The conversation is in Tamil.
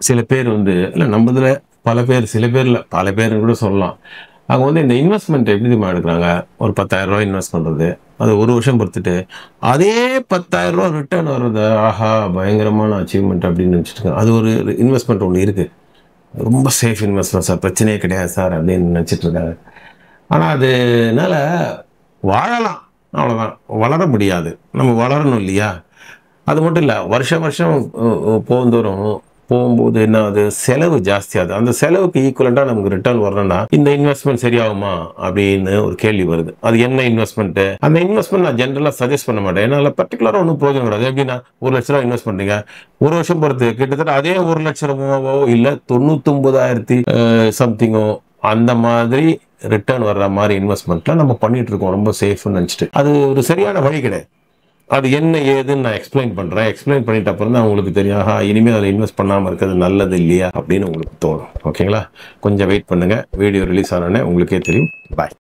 சில பேர் வந்து இல்ல நம்மதுல பல பேர், சில பேர் இல்ல, பல பேர்ன்னு கூட சொல்லலாம். அவங்க வந்து இந்த இன்வெஸ்ட்மென்ட் எப்படி தெரியுமா எடுக்குறாங்க? ஒரு ரூ. 10,000 இன்வெஸ்ட் பண்றது. அது 1 வருஷம் பொறுத்துட்டு, அதே ரூ. 10,000 ரிட்டர்ன் வர்றத, ஆஹா! பயங்கரமான அச்சீவ்மென்ட் அப்படின்னு நினைச்சுட்டு இருக்காங்க. அது ஒரு இன்வெஸ்ட்மென்ட் ஒண்ணு இருக்கு. ரொம்ப சேஃப் இன்வெஸ்ட்மென்ட் சார். பிரச்சனையே கிடையாது சார் அப்படின்னு நினைச்சுட்டு இருக்காங்க. ஆனா அதுனால வாழலாம். அவ்வளோதான். வளர முடியாது. நம்ம வளரணும் இல்லையா? அது மட்டும் இல்ல. வருஷம் வருஷம் போகுந்தோறும் போகும்போது என்ன ஆகுது? செலவு ஜாஸ்தியாகுது. அந்த செலவுக்கு ஈக்குவலன்ட்டா நமக்கு ரிட்டர்ன் வரணும்னா, இந்த இன்வெஸ்ட்மென்ட் சரியாகுமா? அப்படின்னு ஒரு கேள்வி வருது. அது என்ன இன்வெஸ்ட்மென்ட்? அந்த இன்வெஸ்ட்மென்ட் நான் ஜெனரலா சஜெஸ்ட் பண்ண மாட்டேன். ஏன்னா, அதுல பர்ட்டிகுலரா ஒண்ணும் பிரயோஜனம் கிடையாது. எப்படின்னா, ரூ. 1,00,000 இன்வெஸ்ட் பண்றீங்க. 1 வருஷம் பொறுத்து கிட்டத்தட்ட அதே ரூ. 1,00,000வோ இல்ல 99,000 சம்திங்கோ அந்த மாதிரி ரிட்டர்ன் வர்ற மாரி இன்வெஸ்ட்மென்ட்ல நம்ம பண்ணிட்டு இருக்கோம். ரொம்ப சேஃப்ன்னு நினைச்சுட்டு. அது ஒரு சரியான வழி கிடையாது. அது என்ன ஏதுன்னு நான் எக்ஸ்பிளைன் பண்றேன். எக்ஸ்பிளைன் பண்ணிட்ட அப்புறம் தான் உங்களுக்கு தெரியும். ஆஹா! இனிமே அதில இன்வெஸ்ட் பண்ணாம இருக்கிறது நல்லது இல்லையா? அப்படின்னு உங்களுக்கு தோணும். ஓகேங்களா? கொஞ்சம் வெயிட் பண்ணுங்க. வீடியோ ரிலீஸ் ஆன உடனே உங்களுக்கே தெரியும். பாய்.